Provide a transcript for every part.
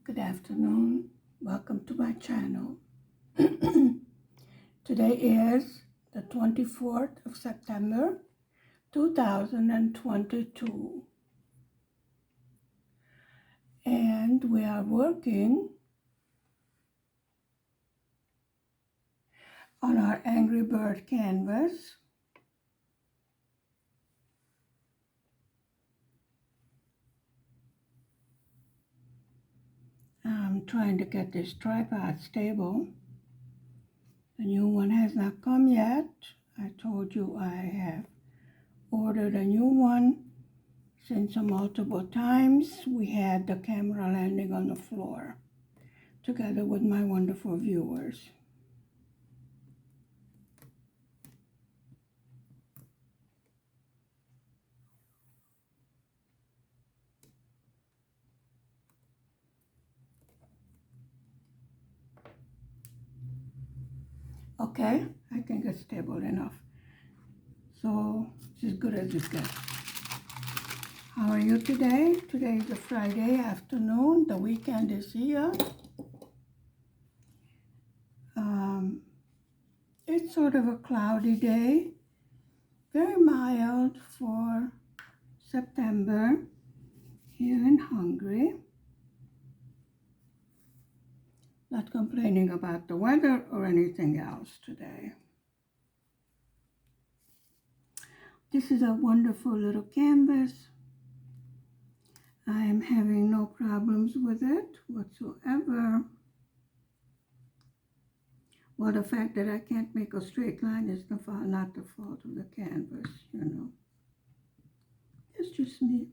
Good afternoon. Welcome to my channel. Today is the 24th of September 2022, and we are working on our Angry Bird canvas. I'm trying to get this tripod stable. The new one has not come yet. I told you I have ordered a new one since multiple times we had the camera landing on the floor together with my wonderful viewers. Okay, I think it's stable enough. So it's as good as it gets. How are you today? Today is a Friday afternoon. The weekend is here. It's sort of a cloudy day. Very mild for September here in Hungary. Not complaining about the weather or anything else today. This is a wonderful little canvas. I am having no problems with it whatsoever. Well, the fact that I can't make a straight line is not the fault of the canvas, you know. It's just me.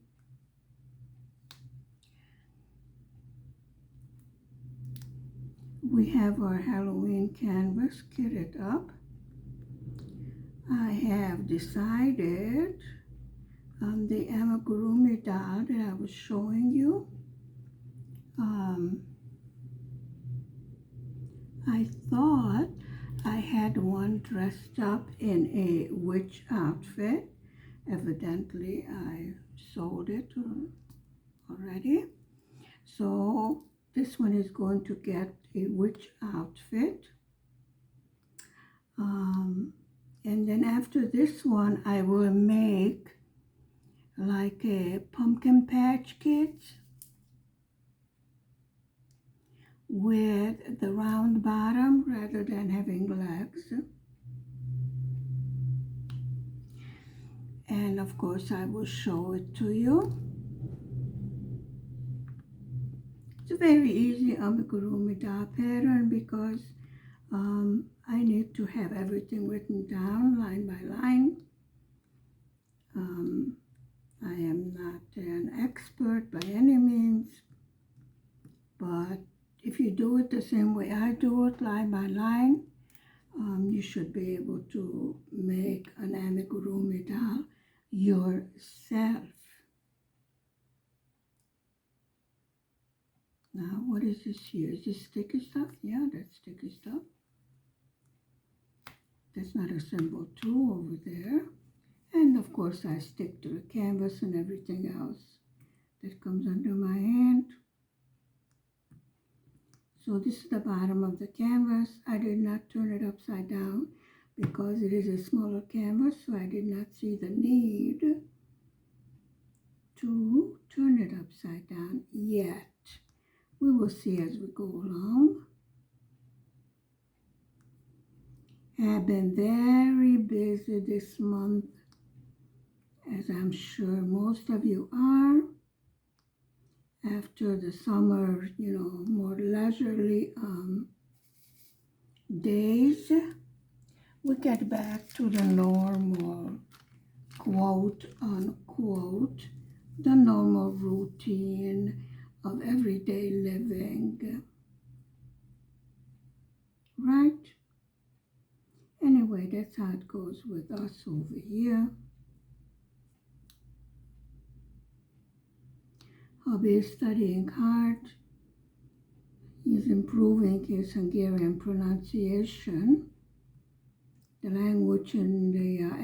We have our Halloween canvas kitted up. I have decided the amigurumi doll that I was showing you. I thought I had one dressed up in a witch outfit. Evidently, I sold it already. So this one is going to get a witch outfit. And then after this one, I will make like a pumpkin patch Kids with the round bottom rather than having legs. And of course, I will show it to you. It's a very easy amigurumi doll pattern because I need to have everything written down line by line. I am not an expert by any means, but if you do it the same way I do it, line by line, you should be able to make an amigurumi doll yourself. Now, what is this here? Is this sticky stuff? Yeah, that's sticky stuff. That's not a symbol too over there. And of course, I stick to the canvas and everything else that comes under my hand. So this is the bottom of the canvas. I did not turn it upside down because it is a smaller canvas, so I did not see the need to turn it upside down yet. We will see as we go along. I've been very busy this month, as I'm sure most of you are. After the summer, more leisurely days, we get back to the normal, quote unquote, the normal routine of everyday living, right? Anyway, that's how it goes with us over here. Hubby is studying hard. He's improving his Hungarian pronunciation. The language and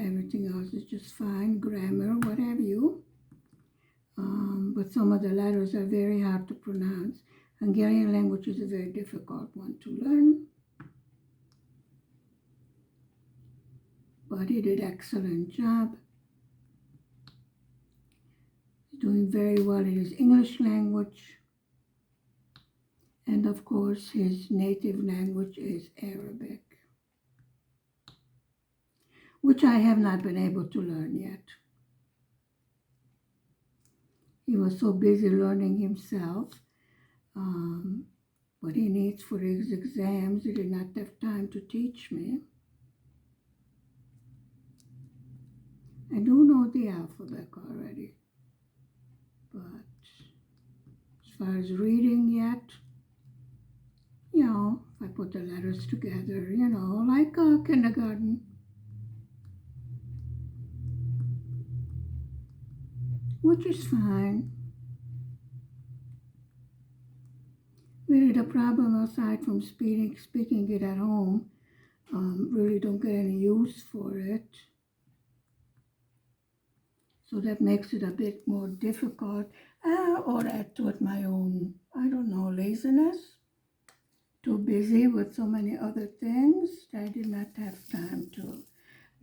everything else is just fine, grammar, what have you. But some of the letters are very hard to pronounce. Hungarian language is a very difficult one to learn, but he did an excellent job. He's doing very well in his English language. And of course, his native language is Arabic, which I have not been able to learn yet. He was so busy learning himself what he needs for his exams. He did not have time to teach me. I do know the alphabet already, but as far as reading yet, if I put the letters together, like kindergarten. Which is fine. Really, the problem aside from speaking it at home, really don't get any use for it. So that makes it a bit more difficult, or add to it my own, I don't know, laziness. Too busy with so many other things, I did not have time to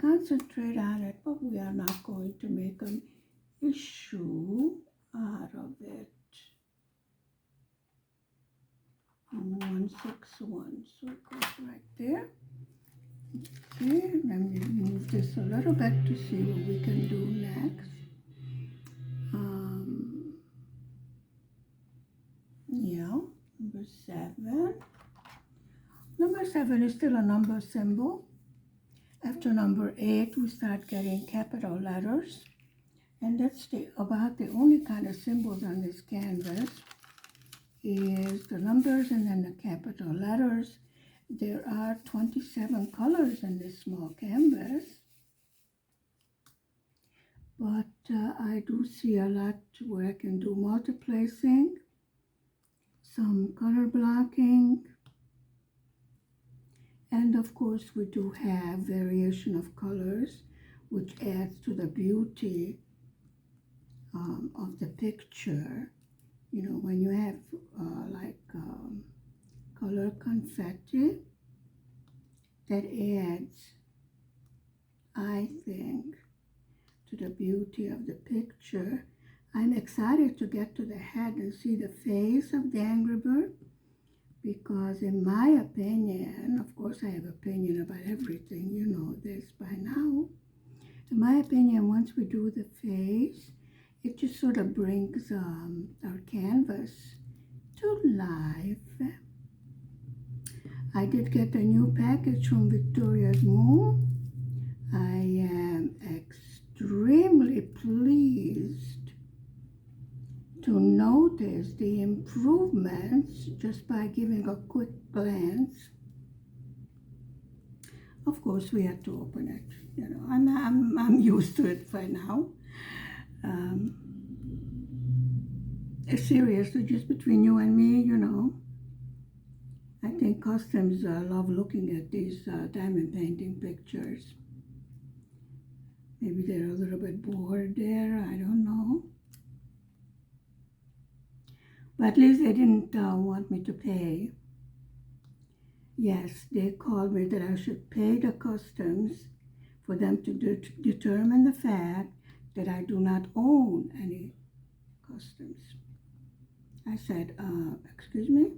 concentrate on it, but we are not going to make an issue out of it. 161, so it goes right there. Okay, let me move this a little bit to see what we can do next. Number 7. Number 7 is still a number symbol. After number 8, we start getting capital letters. And that's about the only kind of symbols on this canvas is the numbers and then the capital letters. There are 27 colors in this small canvas. But I do see a lot where I can do multiplacing, some color blocking, and of course we do have variation of colors, which adds to the beauty of the picture. When you have color confetti, that adds, I think, to the beauty of the picture. I'm excited to get to the head and see the face of the Angry Bird, because in my opinion, of course I have opinion about everything, you know this by now. In my opinion, once we do the face, it just sort of brings our canvas to life. I did get a new package from Victoria's Moon. I am extremely pleased to notice the improvements just by giving a quick glance. Of course, we have to open it. I'm used to it by now. Seriously, just between you and me, I think customs love looking at these diamond painting pictures. Maybe they're a little bit bored there, I don't know. But at least they didn't want me to pay. Yes, they called me that I should pay the customs for them to determine the fact that I do not own any customs. I said, excuse me?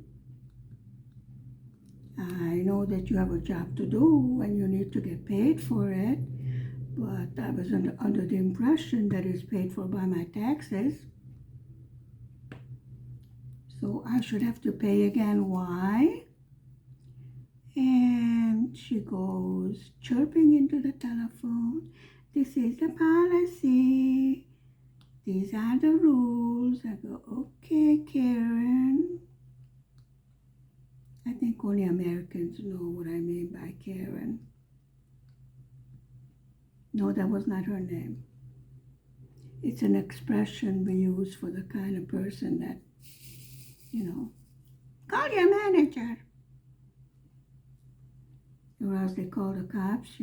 I know that you have a job to do and you need to get paid for it, but I was under the impression that it's paid for by my taxes. So I should have to pay again. Why? And she goes chirping into the telephone. This is the policy. These are the rules. I go, okay, Karen. I think only Americans know what I mean by Karen. No, that was not her name. It's an expression we use for the kind of person that, call your manager. Or else they call the cops,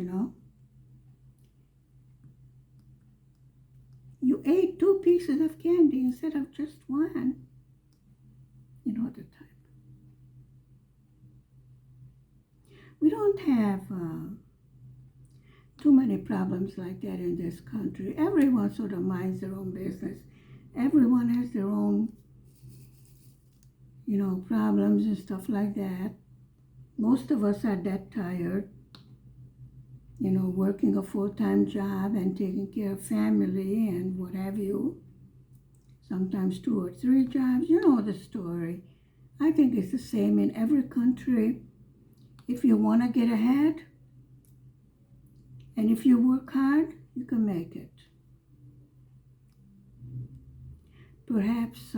You ate 2 pieces of candy instead of just one. You know the type. We don't have too many problems like that in this country. Everyone sort of minds their own business. Everyone has their own, problems and stuff like that. Most of us are that tired, working a full-time job and taking care of family and what have you. Sometimes 2 or 3 jobs. You know the story. I think it's the same in every country. If you want to get ahead, and if you work hard, you can make it. Perhaps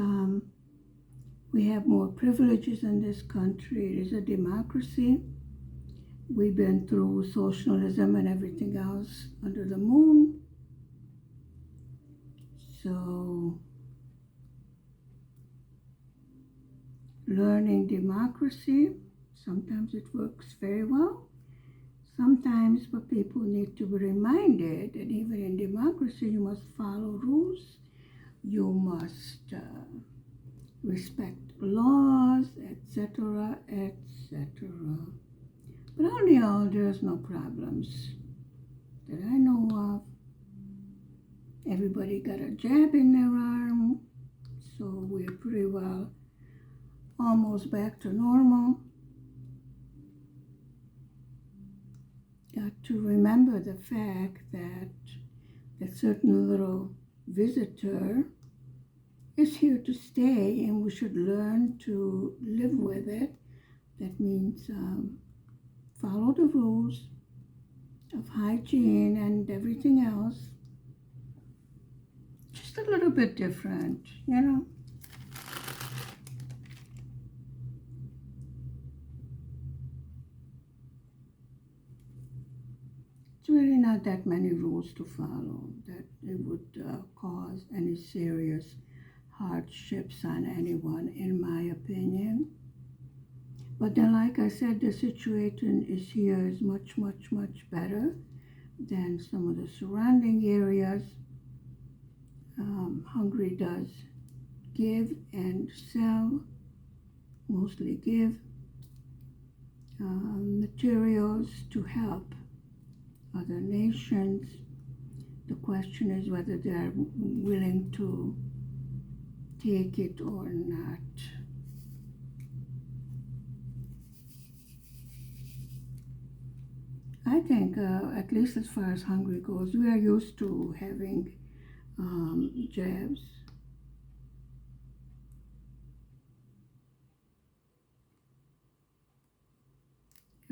we have more privileges in this country. It is a democracy. We've been through socialism and everything else under the moon. So, learning democracy, sometimes it works very well. Sometimes people need to be reminded that even in democracy you must follow rules, you must respect laws, etc., etc. But on the whole, there's no problems that I know of. Everybody got a jab in their arm, so we're pretty well almost back to normal. Got to remember the fact that that certain little visitor is here to stay, and we should learn to live with it. That means follow the rules of hygiene and everything else. Just a little bit different, It's really not that many rules to follow that it would cause any serious hardships on anyone, in my opinion. But then, like I said, the situation is much, much, much better than some of the surrounding areas. Hungary does give and sell, mostly give materials to help other nations. The question is whether they're willing to take it or not. I think, at least as far as Hungary goes, we are used to having jabs.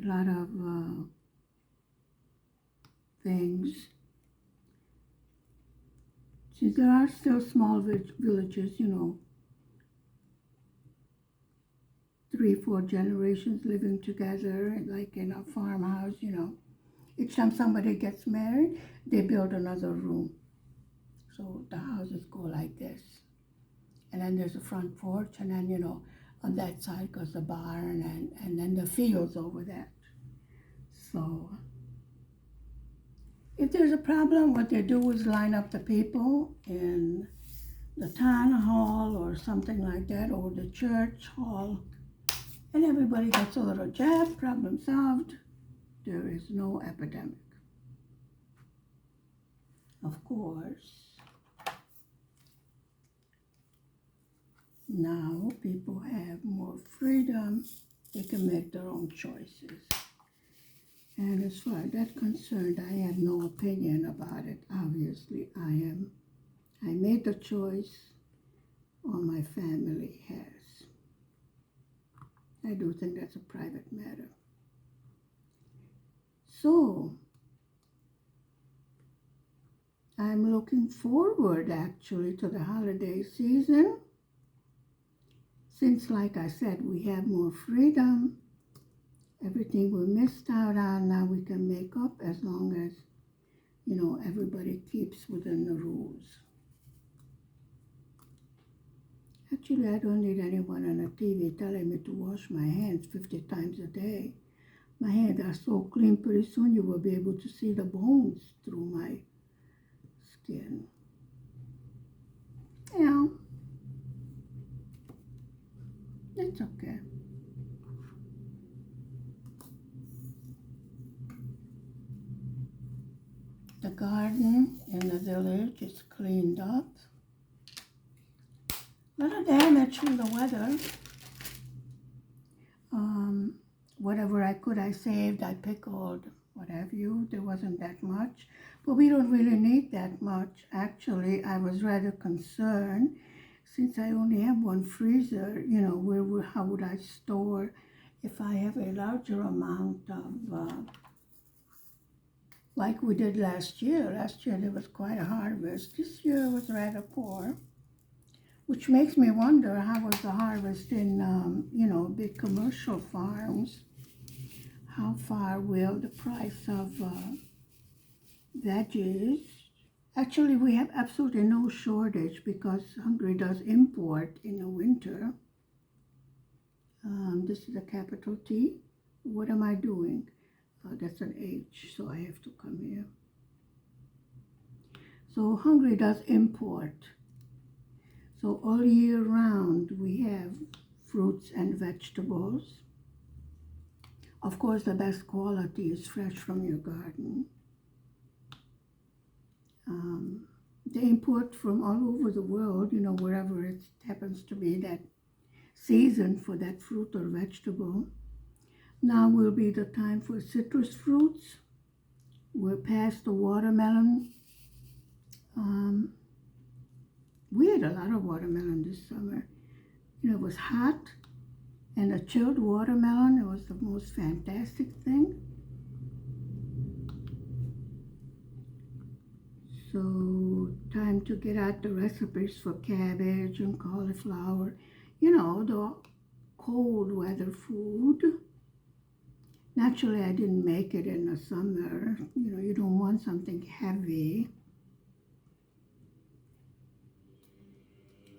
A lot of things. Since there are still small villages, 3, 4 generations living together, like in a farmhouse, Each time somebody gets married, they build another room. So the houses go like this. And then there's a front porch, and then, on that side goes the barn, and then the fields over that. So if there's a problem, what they do is line up the people in the town hall or something like that, or the church hall, and everybody gets a little jab, problem solved. There is no epidemic. Of course, now people have more freedom. They can make their own choices. And as far as that's concerned, I have no opinion about it. Obviously, I made the choice, or my family has. I do think that's a private matter. So, I'm looking forward actually to the holiday season. Since, like I said, we have more freedom, everything we missed out on, now we can make up as long as, everybody keeps within the rules. Actually, I don't need anyone on the TV telling me to wash my hands 50 times a day. My hands are so clean, pretty soon you will be able to see the bones through my skin. It's okay. The garden in the village is cleaned up. Little damage from the weather. Whatever I could, I saved, I pickled, what have you. There wasn't that much, but we don't really need that much. Actually, I was rather concerned since I only have one freezer, how would I store if I have a larger amount of, like we did last year. Last year there was quite a harvest. This year was rather poor, which makes me wonder how was the harvest in, big commercial farms. How far will the price of veggies? Actually, we have absolutely no shortage because Hungary does import in the winter. This is a capital T. What am I doing? That's an H, so I have to come here. So Hungary does import. So all year round we have fruits and vegetables. Of course, the best quality is fresh from your garden. They import from all over the world, wherever it happens to be that season for that fruit or vegetable. Now will be the time for citrus fruits. We're past the watermelon. We had a lot of watermelon this summer. It was hot, and a chilled watermelon, it was the most fantastic thing. So time to get out the recipes for cabbage and cauliflower, the cold weather food. Naturally, I didn't make it in the summer. You don't want something heavy.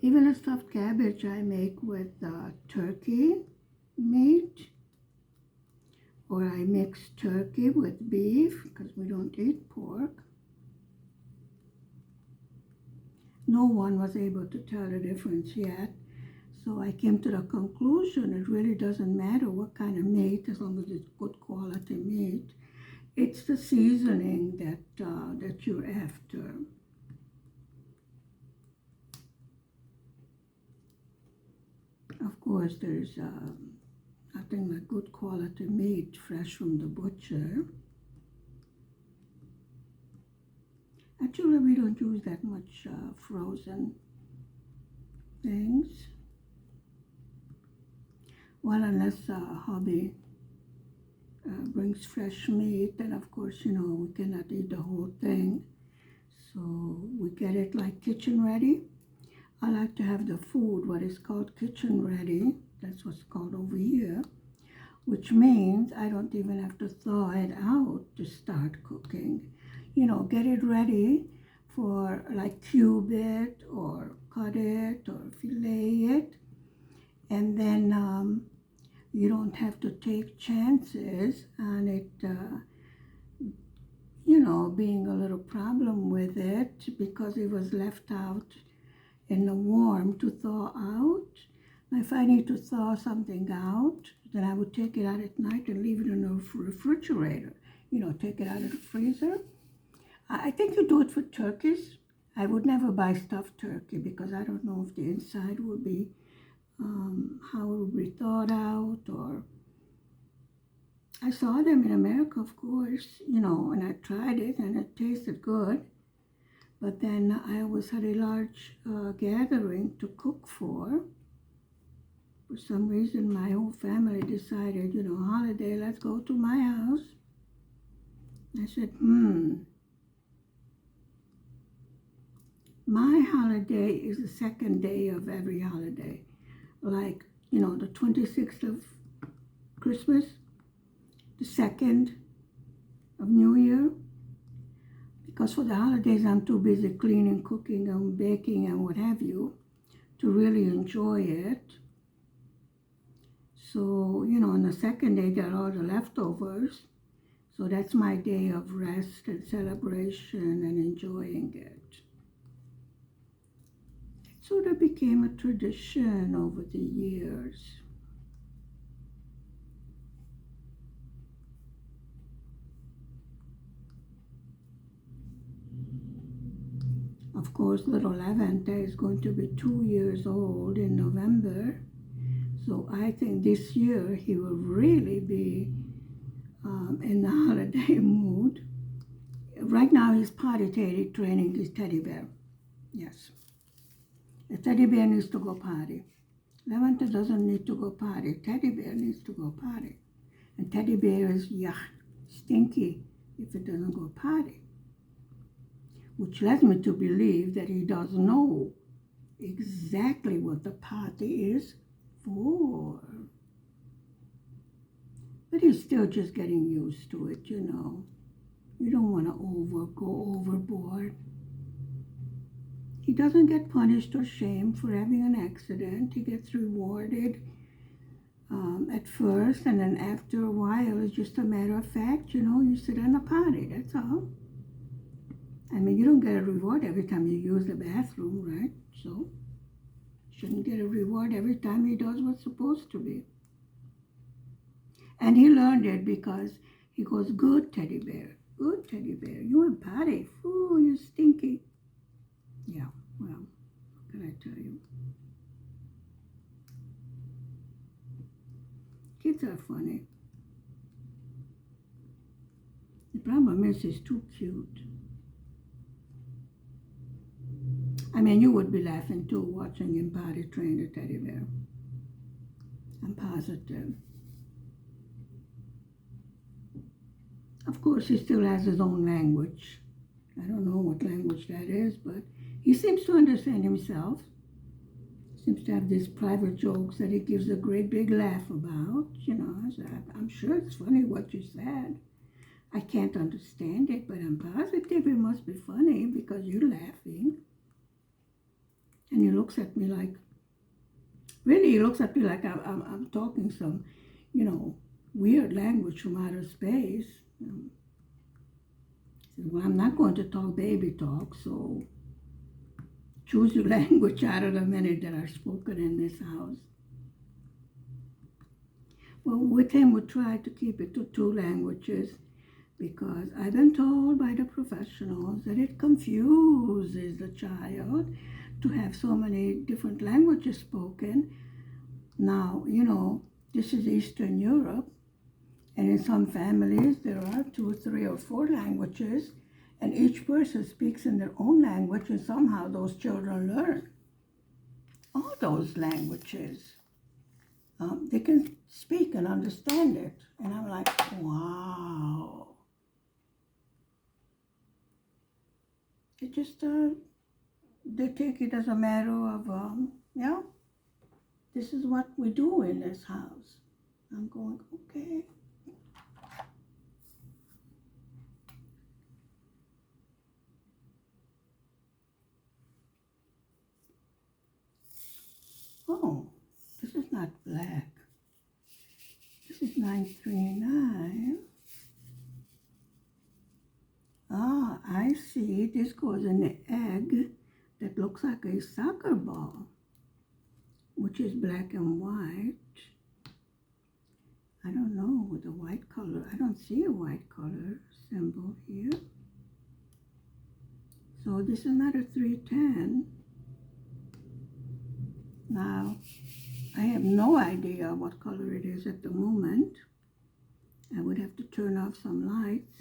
Even a stuffed cabbage I make with turkey meat, or I mix turkey with beef because we don't eat pork. No one was able to tell the difference yet, so I came to the conclusion it really doesn't matter what kind of meat as long as it's good quality meat. It's the seasoning that you're after. Of course, there's nothing like good quality meat fresh from the butcher. Actually, we don't use that much frozen things. Well, unless hubby brings fresh meat, and of course, we cannot eat the whole thing. So we get it like kitchen ready. I like to have the food, what is called kitchen ready. That's what's called over here, which means I don't even have to thaw it out to start cooking. Get it ready for like cube it or cut it or fillet it. And then you don't have to take chances on it, being a little problem with it because it was left out in the warm to thaw out. If I need to thaw something out, then I would take it out at night and leave it in the refrigerator. Take it out of the freezer. I think you do it for turkeys. I would never buy stuffed turkey because I don't know if the inside will be, how it will be thawed out, or I saw them in America, of course, and I tried it and it tasted good. But then I always had a large gathering to cook for. For some reason, my whole family decided, holiday, let's go to my house. I said, my holiday is the second day of every holiday. Like, the 26th of Christmas, the 2nd of New Year. Because for the holidays, I'm too busy cleaning, cooking, and baking, and what have you, to really enjoy it. So, on the second day, there are all the leftovers. So that's my day of rest and celebration and enjoying it. It sort of became a tradition over the years. Of course, little Laventa is going to be 2 years old in November. So I think this year he will really be in the holiday mood. Right now he's potty training his teddy bear. Yes. The teddy bear needs to go potty. Laventa doesn't need to go potty. Teddy bear needs to go potty. And teddy bear is, stinky if it doesn't go potty. Which leads me to believe that he does know exactly what the potty is for. But he's still just getting used to it, you know. You don't want to go overboard. He doesn't get punished or shamed for having an accident. He gets rewarded at first, and then after a while, it's just a matter of fact, you know, you sit on a potty, that's all. I mean, you don't get a reward every time you use the bathroom, right? So, shouldn't get a reward every time he does what's supposed to be. And he learned it because he goes, good teddy bear, you want potty? Ooh, you stinky. Yeah, well, what can I tell you? Kids are funny. The problem is he's too cute. I mean, you would be laughing too watching him potty train the teddy bear. I'm positive. Of course, he still has his own language. I don't know what language that is, but he seems to understand himself. Seems to have these private jokes that he gives a great big laugh about. You know, I'm sure it's funny what you said. I can't understand it, but I'm positive it must be funny because you're laughing. And he looks at me like, really, he looks at me like I'm talking some, you know, weird language from outer space. He said, well, I'm not going to talk baby talk, so choose your language out of the many that are spoken in this house. Well, with him, we try to keep it to 2 languages because I've been told by the professionals that it confuses the child to have so many different languages spoken. Now, you know, this is Eastern Europe, and in some families there are 2, 3, or 4 languages, and each person speaks in their own language, and somehow those children learn all those languages. They can speak and understand it, and I'm like, wow. It just, they take it as a matter of, this is what we do in this house. I'm going, okay. Oh, this is not black. This is 939. Ah, I see. This goes in the egg that looks like a soccer ball, which is black and white. I don't know with the white color. I don't see a white color symbol here. So this is not a 310. Now, I have no idea what color it is at the moment. I would have to turn off some lights.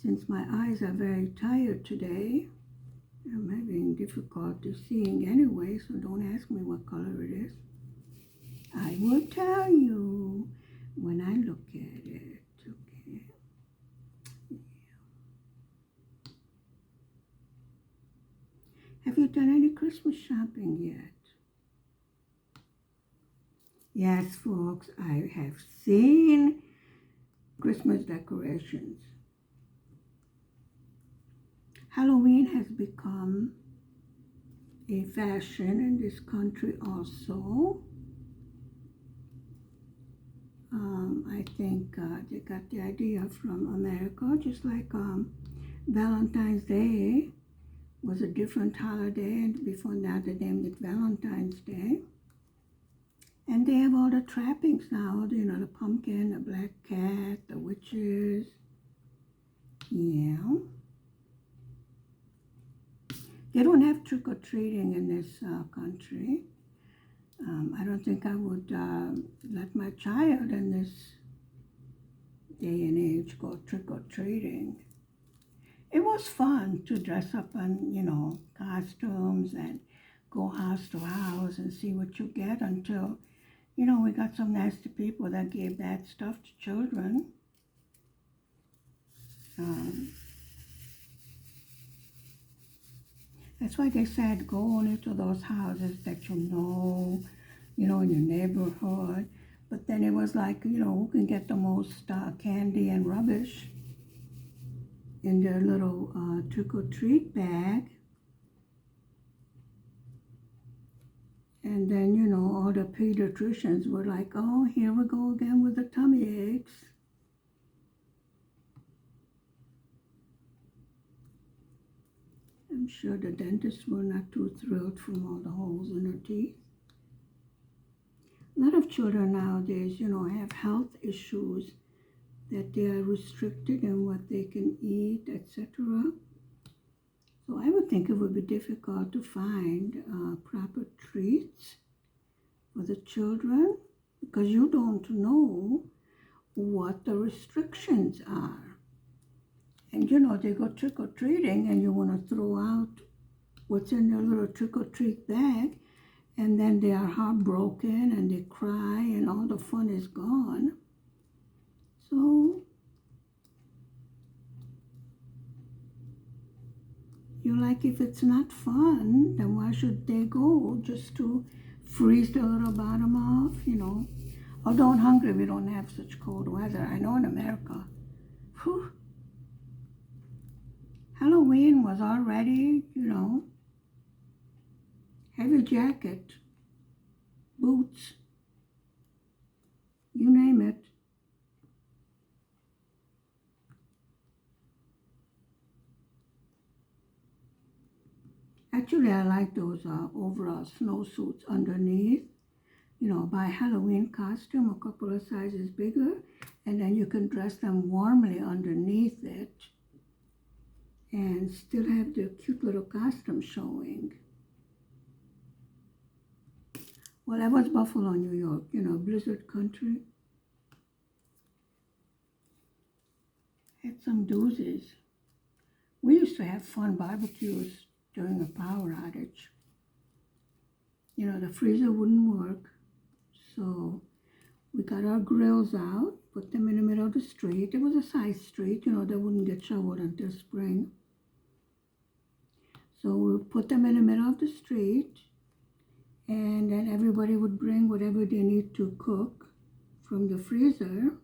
Since my eyes are very tired today, I'm having difficulty seeing anyway, so don't ask me what color it is. I will tell you when I look at it, okay? Yeah. Have you done any Christmas shopping yet? Yes, folks, I have seen Christmas decorations. Halloween has become a fashion in this country also. I think they got the idea from America, just like Valentine's Day was a different holiday, and before that they named it Valentine's Day. And they have all the trappings now, you know, the pumpkin, the black cat, the witches. Yeah. They don't have trick-or-treating in this country. I don't think I would let my child in this day and age go trick-or-treating. It was fun to dress up in, costumes and go house to house and see what you get until, we got some nasty people that gave bad stuff to children. That's why they said go only to those houses that in your neighborhood. But then it was like, who can get the most candy and rubbish in their little trick-or-treat bag. And then, all the pediatricians were like, oh, here we go again with the tummy aches. I'm sure the dentists were not too thrilled from all the holes in their teeth. A lot of children nowadays, have health issues that they are restricted in what they can eat, etc. So I would think it would be difficult to find proper treats for the children because you don't know what the restrictions are. And they go trick-or-treating and you want to throw out what's in their little trick-or-treat bag, and then they are heartbroken and they cry and all the fun is gone. So you're like, if it's not fun, then why should they go? Just to freeze the little bottom off, Although in Hungary we don't have such cold weather. I know in America, whew, Halloween was already, heavy jacket, boots, you name it. Actually, I like those overall snowsuits underneath. Buy a Halloween costume a couple of sizes bigger, and then you can dress them warmly underneath it and still have the cute little costume showing. Well, that was Buffalo, New York, blizzard country. Had some doozies. We used to have fun barbecues during a power outage. The freezer wouldn't work, so we got our grills out, put them in the middle of the street. It was a side street, they wouldn't get shoveled until spring. So we put them in the middle of the street, and then everybody would bring whatever they need to cook from the freezer,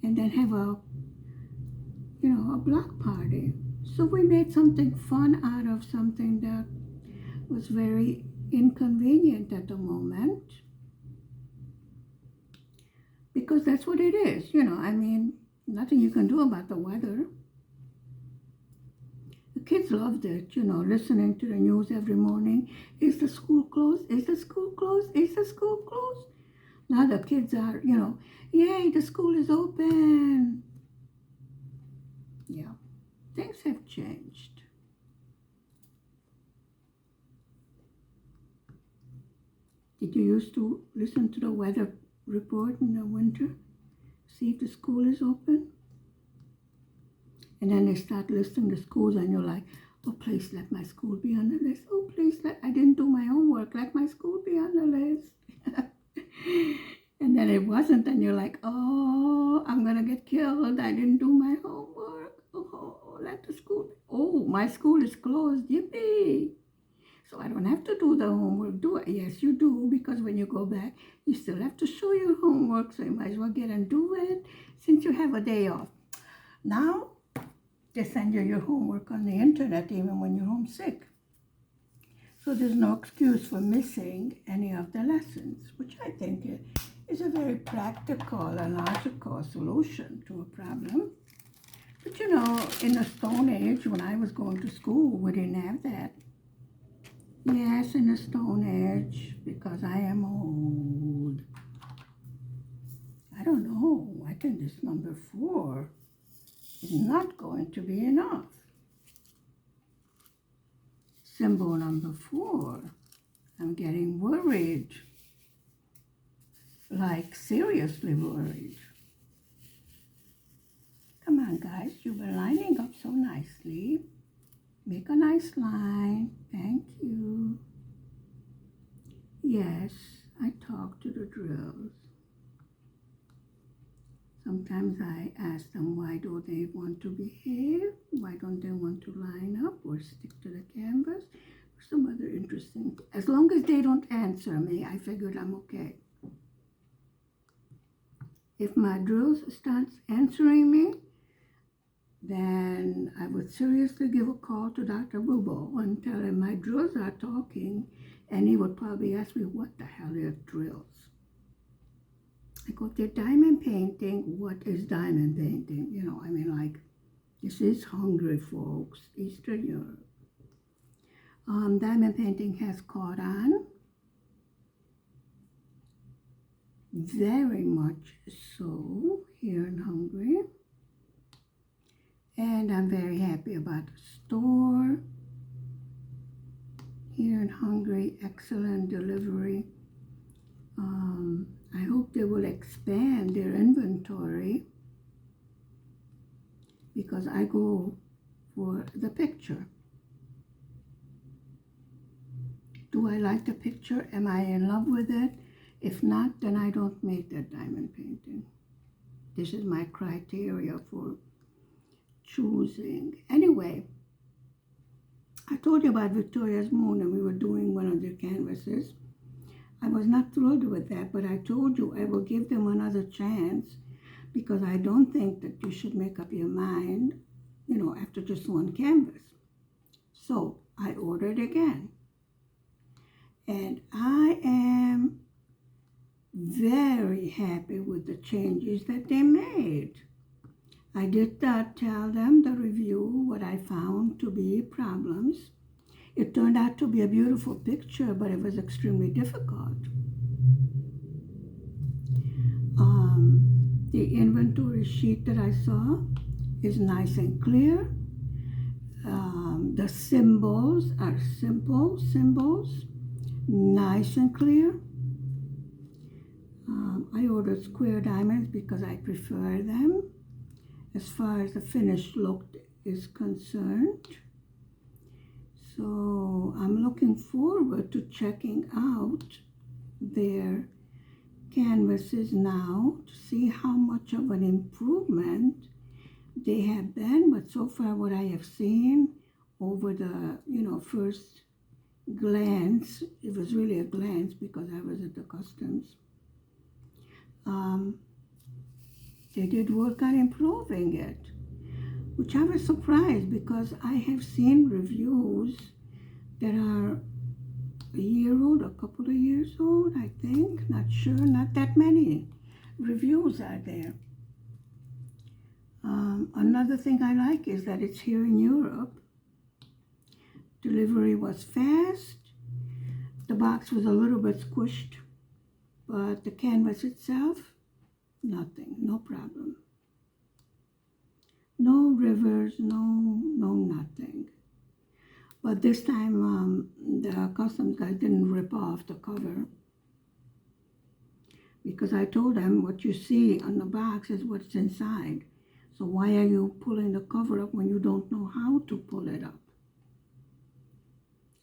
and then have a block party. So we made something fun out of something that was very inconvenient at the moment, because that's what it is, nothing you can do about the weather. The kids loved it, listening to the news every morning. Is the school closed? Is the school closed? Is the school closed? Now the kids are, yay, the school is open. Yeah, things have changed. Did you used to listen to the weather report in the winter? See if the school is open? And then they start listing the schools and you're like, oh, please let my school be on the list. Oh, please, I didn't do my homework. Let my school be on the list. And then it wasn't, and you're like, oh, I'm going to get killed. I didn't do my homework. Oh, let the school, oh, my school is closed. Yippee. So I don't have to do the homework, do I? Yes, you do, because when you go back, you still have to show your homework, so you might as well get and do it since you have a day off. Now, they send you your homework on the internet even when you're homesick. So there's no excuse for missing any of the lessons, which I think is a very practical and logical solution to a problem. But in the Stone Age, when I was going to school, we didn't have that. Yes, in the Stone Age, because I am old. I don't know. I think this number 4 is not going to be enough. symbol number 4. I'm getting worried, like seriously worried. Come on, guys, you've been lining up so nicely. Make a nice line. Thank you. Yes, I talk to the drills. Sometimes I ask them why do they want to behave, why don't they want to line up or stick to the canvas, or some other interesting. As long as they don't answer me, I figured I'm okay. If my drills starts answering me, then I would seriously give a call to Dr. Bubo and tell him my drills are talking, and he would probably ask me, what the hell are drills? I go, they're diamond painting. What is diamond painting? You know, I mean, like, this is Hungary, folks, Eastern Europe. Diamond painting has caught on, very much so, here in Hungary. And I'm very happy about the store here in Hungary. Excellent delivery. I hope they will expand their inventory because I go for the picture. Do I like the picture? Am I in love with it? If not, then I don't make that diamond painting. This is my criteria for choosing. Anyway, I told you about Victoria's Moon and we were doing one of their canvases. I was not thrilled with that, but I told you I will give them another chance because I don't think that you should make up your mind, you know, after just one canvas. So I ordered again. And I am very happy with the changes that they made. I did tell them the review, what I found to be problems. It turned out to be a beautiful picture, but it was extremely difficult. The inventory sheet that I saw is nice and clear. The symbols are simple symbols, nice and clear. I ordered square diamonds because I prefer them as far as the finished look is concerned. So I'm looking forward to checking out their canvases now to see how much of an improvement they have been. But so far what I have seen over the, first glance, it was really a glance because I was at the customs. They did work on improving it, which I was surprised because I have seen reviews that are a year old, a couple of years old, I think, not sure, not that many reviews are there. Another thing I like is that it's here in Europe. Delivery was fast. The box was a little bit squished, but the canvas itself, nothing, no problem. No rivers, no nothing. But this time, the customs guy didn't rip off the cover because I told them what you see on the box is what's inside. So why are you pulling the cover up when you don't know how to pull it up?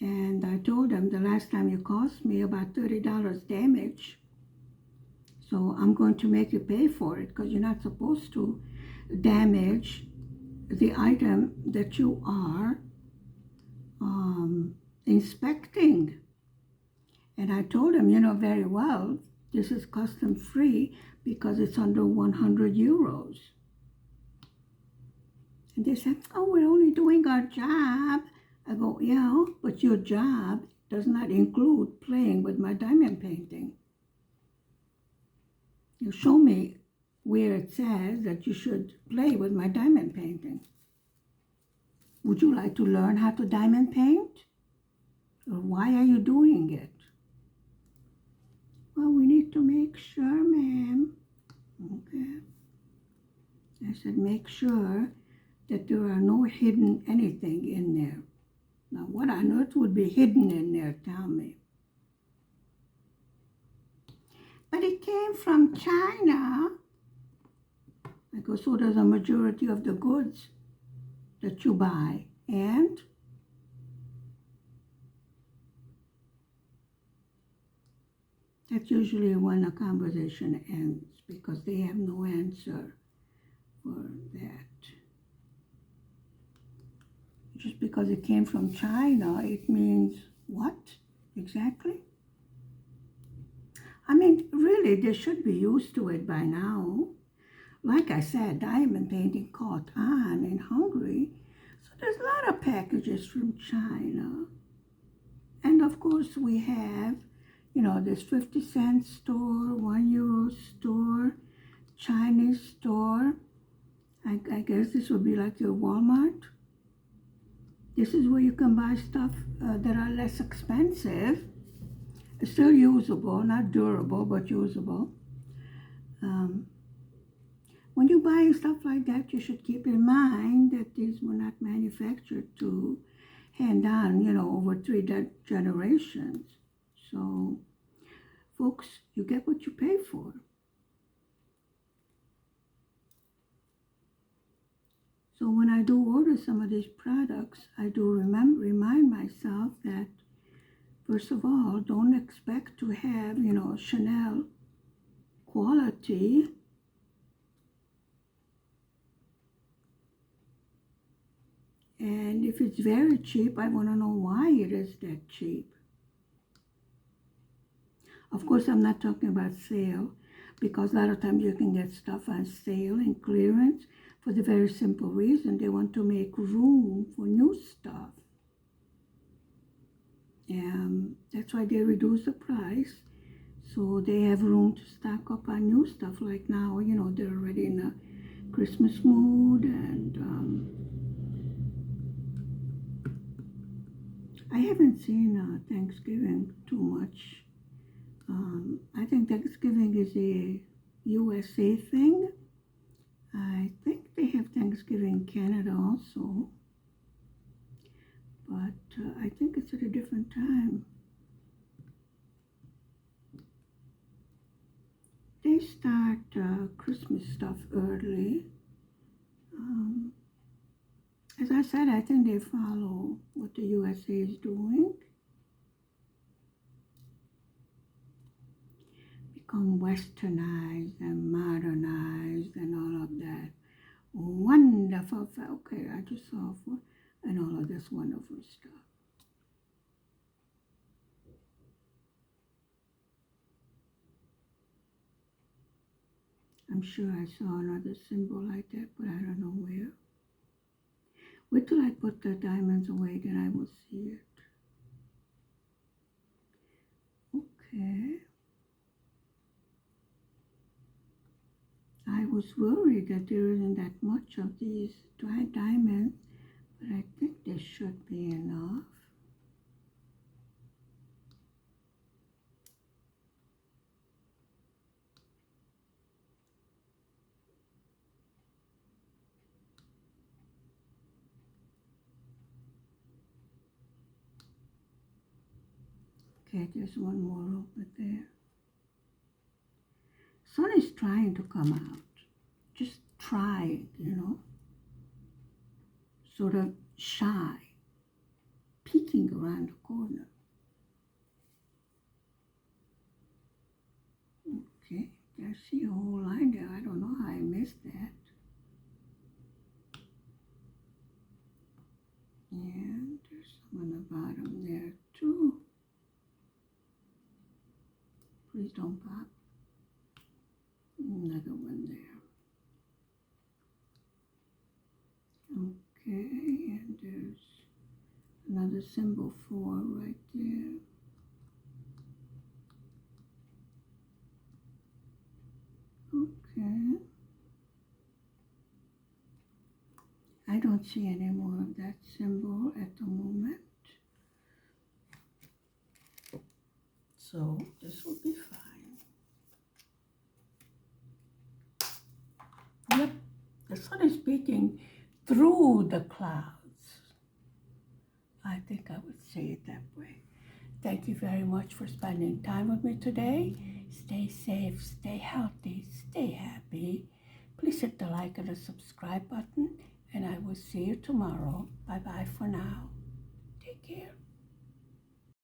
And I told them the last time you cost me about $30 damage. So I'm going to make you pay for it because you're not supposed to damage the item that you are inspecting. And I told him, very well, this is custom free because it's under 100 euros. And they said, oh, we're only doing our job. I go, yeah, but your job does not include playing with my diamond painting. You show me where it says that you should play with my diamond painting. Would you like to learn how to diamond paint? Or why are you doing it? Well, we need to make sure, ma'am. Okay. I said, make sure that there are no hidden anything in there. Now, what on earth would be hidden in there, tell me? But it came from China, because so does a majority of the goods that you buy. And that's usually when the conversation ends, because they have no answer for that. Just because it came from China, it means what exactly? I mean, really, they should be used to it by now. Like I said, diamond painting caught on in Hungary, so there's a lot of packages from China. And of course, we have, this 50-cent store, €1 store, Chinese store. I guess this would be like your Walmart. This is where you can buy stuff that are less expensive. It's still usable, not durable, but usable. When you're buying stuff like that, you should keep in mind that these were not manufactured to hand on, over 3 generations. So, folks, you get what you pay for. So when I do order some of these products, I do remind myself that, first of all, don't expect to have, Chanel quality. And if it's very cheap, I want to know why it is that cheap. Of course, I'm not talking about sale, because a lot of times you can get stuff on sale and clearance for the very simple reason they want to make room for new stuff. And that's why they reduce the price, so they have room to stock up on new stuff. Like now, they're already in a Christmas mood, and I haven't seen Thanksgiving too much. I think Thanksgiving is a USA thing. I think they have Thanksgiving in Canada also, but I think it's at a different time. They start Christmas stuff early. As I said, I think they follow what the USA is doing. Become westernized and modernized and all of that. Wonderful. Okay, I just saw for and all of this wonderful stuff. I'm sure I saw another symbol like that, but I don't know where. Wait till I put the diamonds away, then I will see it. Okay. I was worried that there isn't that much of these dry diamonds, but I think there should be enough. Okay, there's one more over there. Sun is trying to come out. Just trying, Sort of shy, peeking around the corner. Okay, there's a whole line there. I don't know how I missed that. And there's some on the bottom there too. Please don't pop. Another one there. Okay, and there's another symbol 4 right there. Okay. I don't see any more of that symbol at the moment. So this will be fine. Yep, the sun is peeking through the clouds. I think I would say it that way. Thank you very much for spending time with me today. Stay safe, stay healthy, stay happy. Please hit the like and the subscribe button, and I will see you tomorrow. Bye bye for now. Take care.